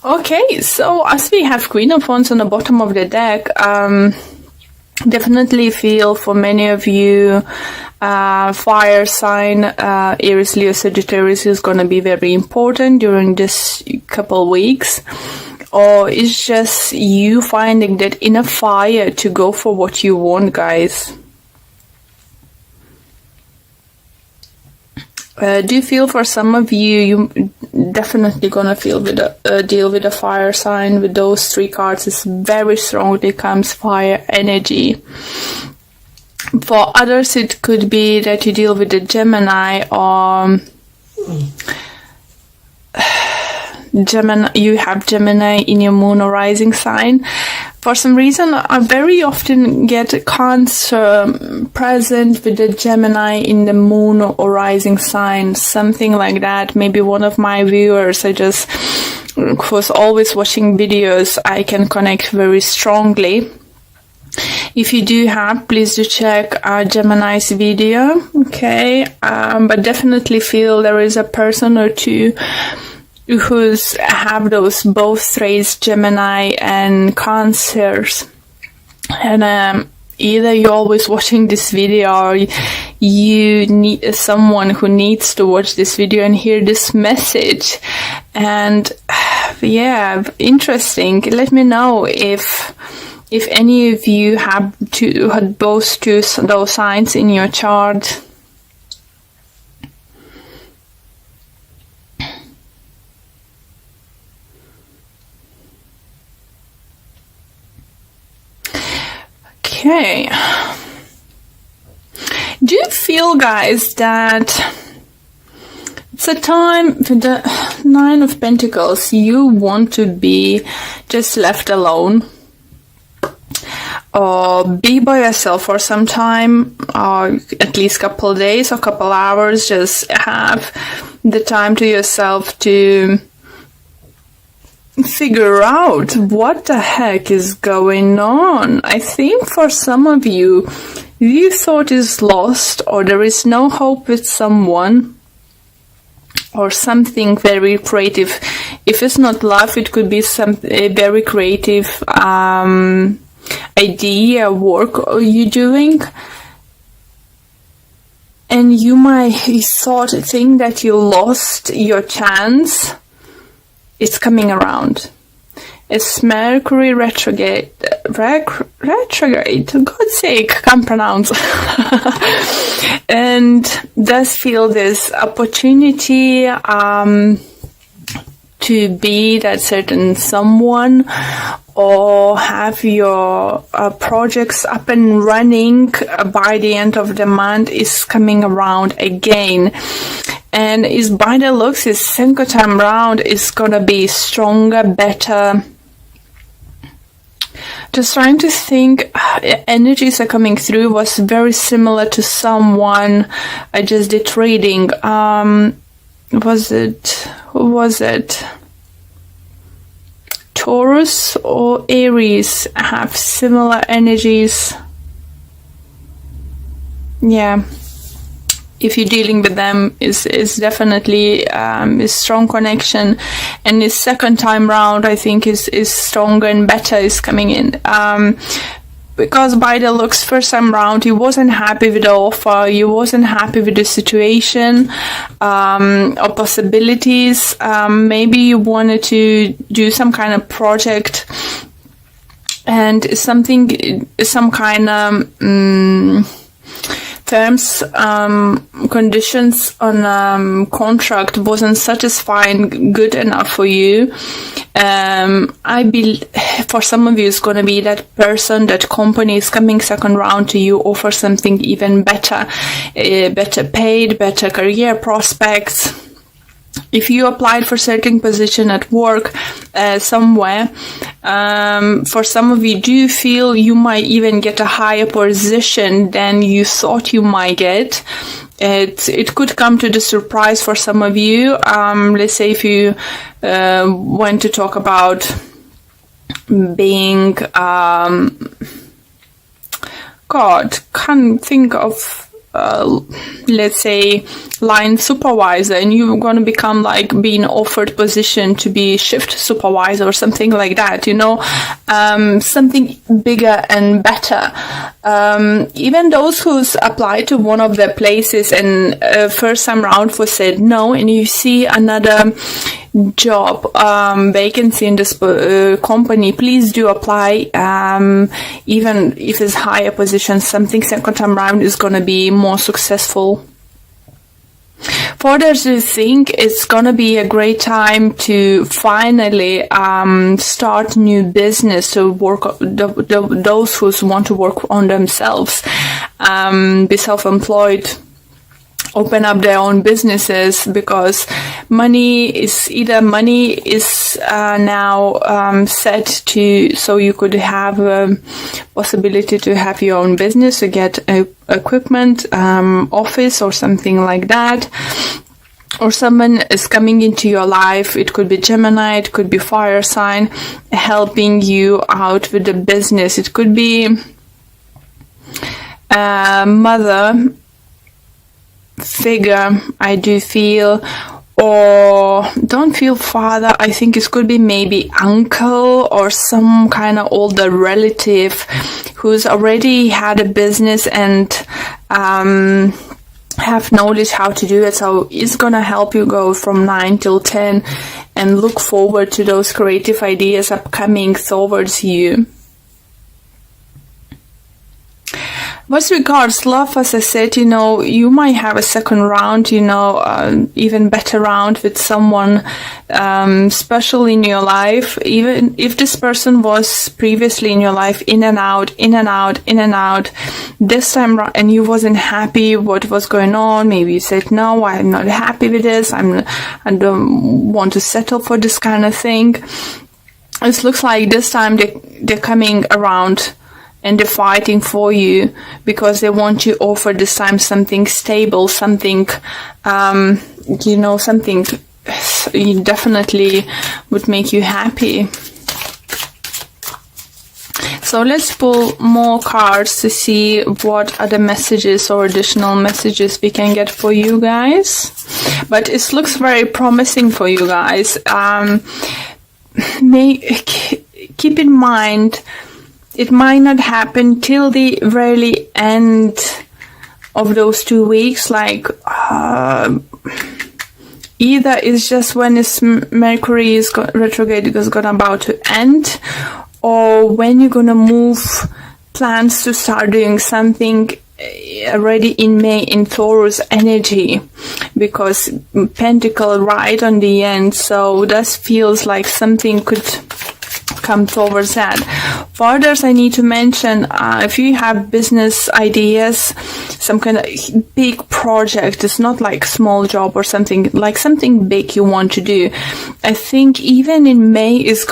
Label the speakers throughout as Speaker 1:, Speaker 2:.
Speaker 1: Okay, so as we have Queen of Wands on the bottom of the deck, definitely feel for many of you, fire sign, Aries, Leo, Sagittarius is going to be very important during this couple weeks. Or it's just you finding that inner fire to go for what you want, guys. Do you feel for some of you, you definitely gonna feel with deal with a fire sign with those three cards. It's very strongly comes fire energy. For others, it could be that you deal with a Gemini or Gemini. You have Gemini in your moon or rising sign. For some reason, I very often get Cancer present with the Gemini in the moon or rising sign, something like that. Maybe one of my viewers, I just was always watching videos, I can connect very strongly. If you do have, please do check Gemini's video, okay? But definitely feel there is a person or two who's have those both traits, Gemini and Cancers, and either you're always watching this video or you need someone who needs to watch this video and hear this message. And yeah, interesting. Let me know if any of you have both those signs in your chart. Okay. Do you feel, guys, that it's a time with the Nine of Pentacles you want to be just left alone, or be by yourself for some time, or at least a couple of days or couple hours, just have the time to yourself to figure out what the heck is going on? I think for some of you, you thought is lost, or there is no hope with someone, or something very creative. If it's not love, it could be some very creative idea, work you're doing, and you might think that you lost your chance. It's coming around. It's Mercury retrograde. God's sake, can't pronounce. And does feel this opportunity to be that certain someone, or have your projects up and running by the end of the month is coming around again. And is by the looks, is second time round is gonna be stronger, better. Just trying to think, energies are coming through was very similar to someone I just did reading. Who was it? Taurus or Aries have similar energies. Yeah. If you're dealing with them, is definitely is strong connection, and this second time round I think is stronger and better is coming in, because by the looks first time round you wasn't happy with the offer, you wasn't happy with the situation or possibilities. Maybe you wanted to do some kind of project and some kind of terms, conditions on contract wasn't satisfying, good enough for you. I believe for some of you it's going to be that person, that company is coming second round to you, offer something even better, better paid, better career prospects. If you applied for certain position at work somewhere, for some of you, do you feel you might even get a higher position than you thought you might get? It could come to the surprise for some of you. Let's say if you want to talk about being, God, can't think of, let's say line supervisor, and you're going to become like being offered position to be shift supervisor or something like that, you know, something bigger and better. Even those who's applied to one of the places and first time round was said no, and you see another job vacancy in this company, please do apply. Even if it's higher position, something second time round is going to be more successful. For others who think it's going to be a great time to finally start new business, to work, those who want to work on themselves, be self-employed, open up their own businesses, because money is now set to, so you could have a possibility to have your own business, to get equipment, office or something like that. Or someone is coming into your life, it could be Gemini, it could be fire sign, helping you out with the business. It could be mother figure, I do feel, or don't feel father. I think it could be maybe uncle or some kind of older relative who's already had a business and have knowledge how to do it. So it's gonna help you go from 9 till 10 and look forward to those creative ideas upcoming towards you. With regards love, as I said, you know, you might have a second round, you know, even better round with someone special in your life. Even if this person was previously in your life, in and out, this time and you wasn't happy what was going on, maybe you said, no, I'm not happy with this, I don't want to settle for this kind of thing. It looks like this time they're coming around and they're fighting for you, because they want to offer this time something stable, something, you know, something definitely would make you happy. So let's pull more cards to see what other messages or additional messages we can get for you guys. But it looks very promising for you guys. Keep in mind, it might not happen till the very end of those 2 weeks, like either it's just when this Mercury is retrograde is about to end, or when you're gonna move plans to start doing something already in May in Taurus energy, because Pentacle right on the end, so that feels like something could come towards that. For others, I need to mention, if you have business ideas, some kind of big project, it's not like small job or something, like something big you want to do, I think even in May is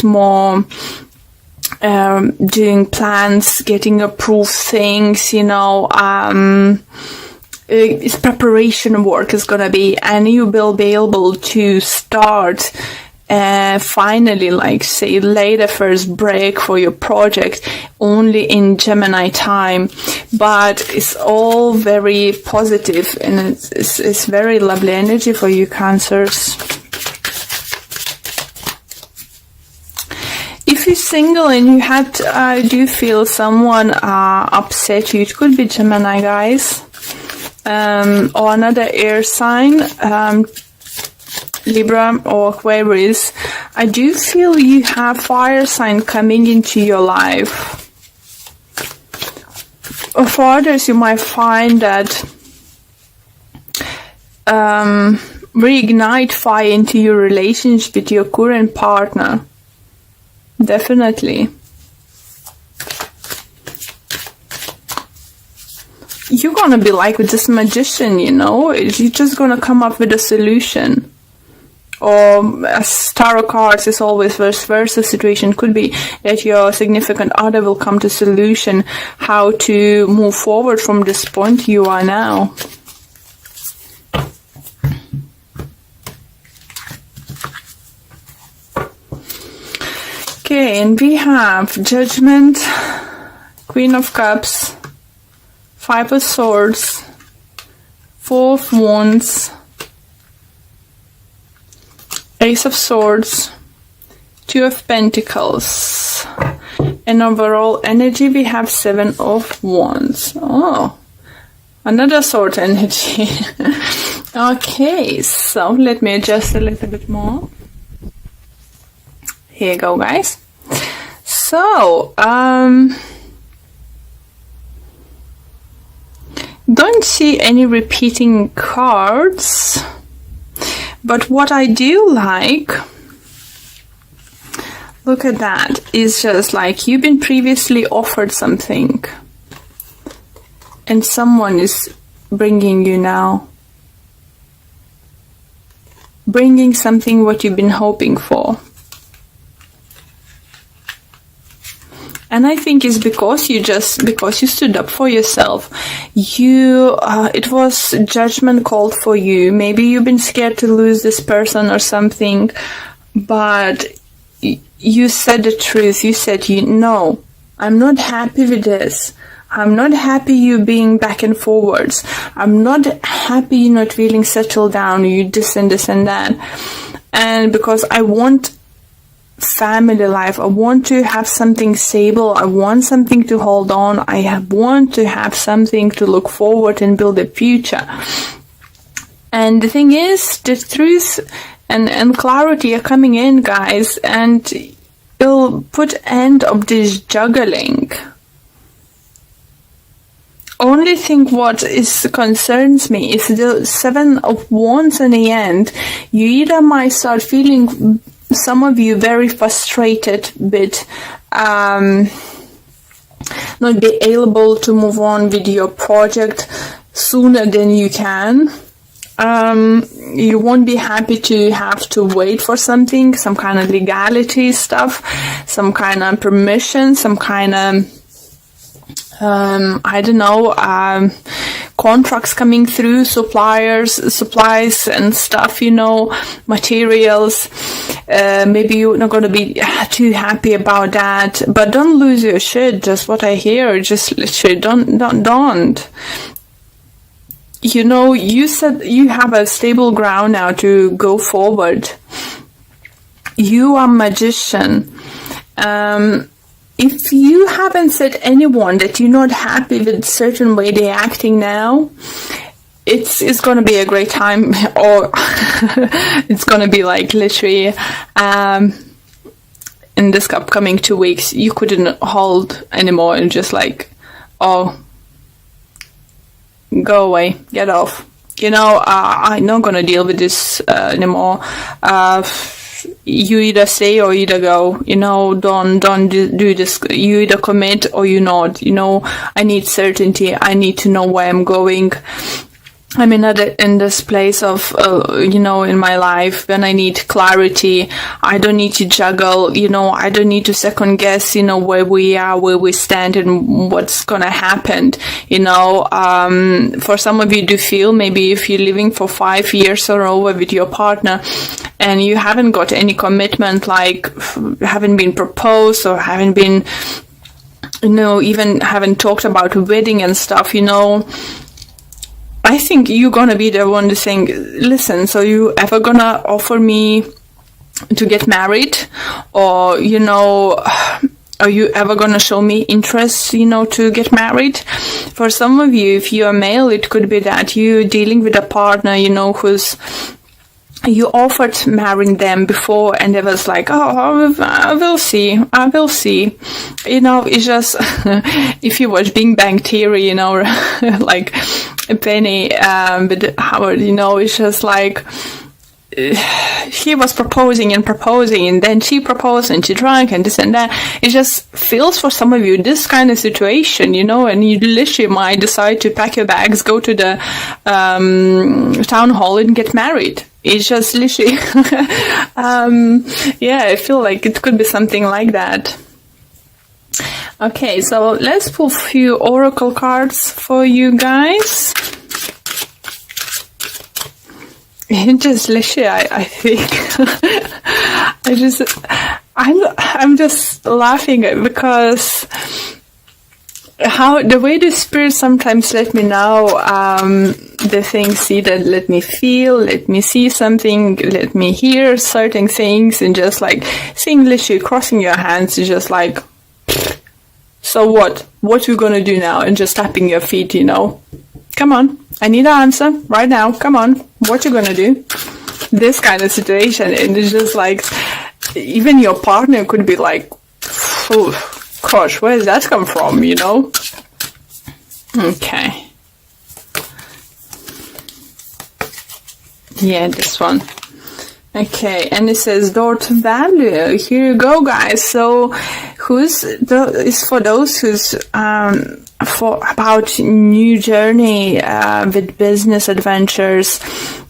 Speaker 1: more doing plans, getting approved things, you know, it's preparation work is gonna be, and you will be able to start finally, like say, lay the first break for your project only in Gemini time. But it's all very positive, and it's very lovely energy for you, Cancers. If you're single and you do feel someone upset you, it could be Gemini, guys, or another air sign, Libra or Aquarius. I do feel you have fire sign coming into your life. Or for others, you might find that reignite fire into your relationship with your current partner. Definitely. You're gonna be like with this magician, you know, you're just gonna come up with a solution. Or as tarot cards is always vice versa situation, could be that your significant other will come to solution how to move forward from this point you are now. Okay, and we have Judgment, Queen of Cups, Five of Swords, Four of Wands, Ace of Swords, Two of Pentacles, and overall energy we have Seven of Wands. Oh, another sword energy. Okay, so let me adjust a little bit more. Here you go, guys. So, don't see any repeating cards, but what I do like, look at that, is just like you've been previously offered something and someone is bringing you now, bringing something what you've been hoping for. And I think it's because you stood up for yourself. It was judgment called for you. Maybe you've been scared to lose this person or something, but you said the truth. You said, no, I'm not happy with this. I'm not happy you being back and forwards. I'm not happy you not feeling settled down. You this and that. And because I want family life, I want to have something stable, I want something to hold on, I want to have something to look forward and build a future. And the thing is, the truth and clarity are coming in, guys, and it'll put end of this juggling. Only thing what concerns me is the Seven of Wands in the end. You either might start feeling, some of you, very frustrated with not be able to move on with your project sooner than you can. You won't be happy to have to wait for something, some kind of legality stuff, some kind of permission, some kind of contracts coming through, supplies and stuff, materials. Maybe you're not going to be too happy about that, but don't lose your shit. Just what I hear, just literally don't. You said you have a stable ground now to go forward. You are magician. If you haven't said anyone that you're not happy with certain way they're acting now, it's going to be a great time, or it's going to be like literally in this upcoming 2 weeks, you couldn't hold anymore and just like, oh, go away, get off. I'm not going to deal with this anymore. You either stay or either go, don't do this. You either commit or you not, I need certainty. I need to know where I'm going. I'm in this place of, in my life when I need clarity. I don't need to juggle, I don't need to second guess, where we are, where we stand and what's gonna happen. For some of you do feel, maybe if you're living for 5 years or over with your partner and you haven't got any commitment, like haven't been proposed or haven't been, even haven't talked about wedding and stuff, I think you're gonna be the one saying, listen, so you ever gonna offer me to get married? Or, are you ever gonna show me interest, to get married? For some of you, if you're male, it could be that you're dealing with a partner, who's, you offered marrying them before and they was like, oh, I will see. It's just, if you watch Big Bang Theory, like Penny with Howard, it's just like, he was proposing and then she proposed and she drank and this and that. It just feels for some of you this kind of situation, and you literally might decide to pack your bags, go to the town hall and get married. It's just literally, I feel like it could be something like that. Okay, so let's pull a few oracle cards for you guys. It just literally, I think, I'm just laughing because how the way the spirit sometimes let me know the things, see that let me feel, let me see something, let me hear certain things, and just like seeing literally crossing your hands is just like, so what you gonna do now, and just tapping your feet, come on, I need an answer right now, come on, what you gonna do, this kind of situation. And it's just like, even your partner could be like, oh gosh, where does that come from, Okay. Yeah, this one. Okay, and it says Dort value. Here you go, guys. So, is for those who's about new journey with business adventures,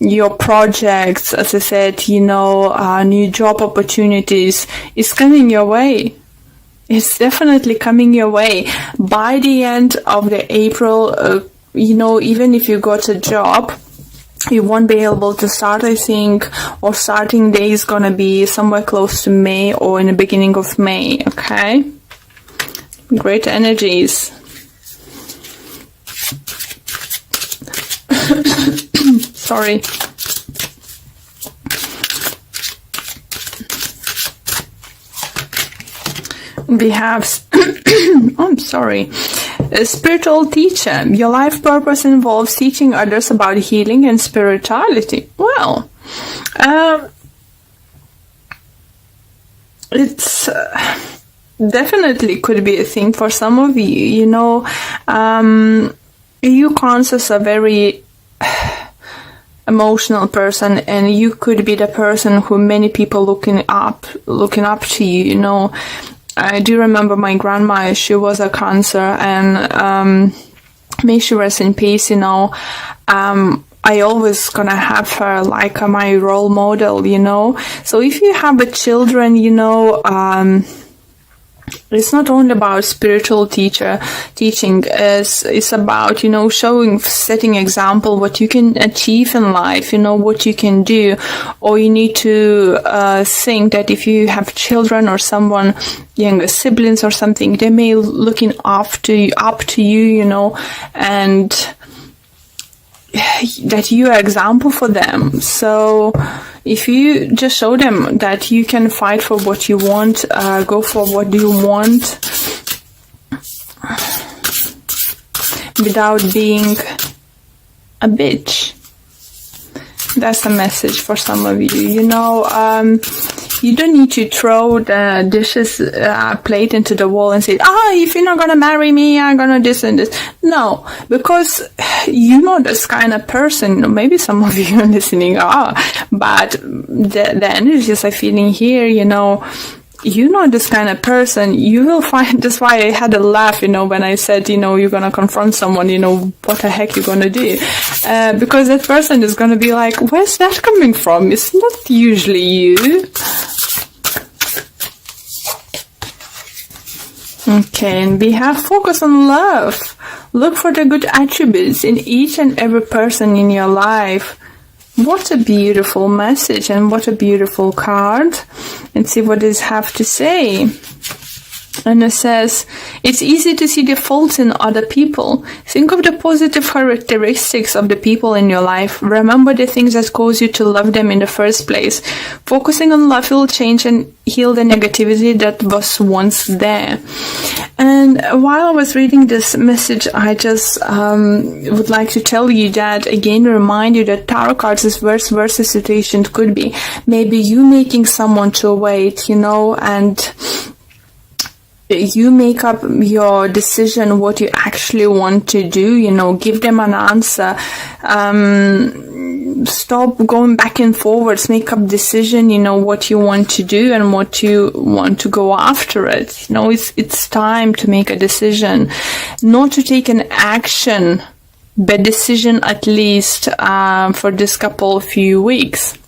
Speaker 1: your projects, as I said, new job opportunities is coming your way. It's definitely coming your way. By the end of the April, even if you got a job, you won't be able to start, I think, or starting day is gonna be somewhere close to May or in the beginning of May, okay? Great energies. Sorry. We have, I'm sorry, a spiritual teacher. Your life purpose involves teaching others about healing and spirituality. Well, it's definitely could be a thing for some of you. You conscious a very emotional person, and you could be the person who many people looking up to you. I do remember my grandma, she was a Cancer, and may she rest in peace, I always gonna have her like my role model, So if you have a children, it's not only about spiritual teaching, it's about, showing, setting example, what you can achieve in life, what you can do. Or you need to think that if you have children or someone, younger siblings or something, they may looking up to you, and that you are example for them. So if you just show them that you can fight for what you want, go for what you want without being a bitch. That's a message for some of you. You don't need to throw the dishes plate into the wall and say, if you're not gonna marry me, I'm gonna this and this. No, because you're not this kind of person. Maybe some of you listening are, but the energies I'm feeling here, you're not this kind of person. You will find, that's why I had a laugh, when I said, you're gonna confront someone, what the heck you're gonna do? Because that person is gonna be like, where's that coming from? It's not usually you. Okay, and we have focus on love. Look for the good attributes in each and every person in your life. What a beautiful message, and what a beautiful card. And see what it have to say. And it says, it's easy to see the faults in other people. Think of the positive characteristics of the people in your life. Remember the things that cause you to love them in the first place. Focusing on love will change and heal the negativity that was once there. And while I was reading this message, I just would like to tell you that, again, remind you that tarot cards is vice versa situation could be. Maybe you making someone to wait, and you make up your decision what you actually want to do, give them an answer, stop going back and forwards, make up decision, what you want to do and what you want to go after it. It's time to make a decision, not to take an action, but decision at least for this few weeks.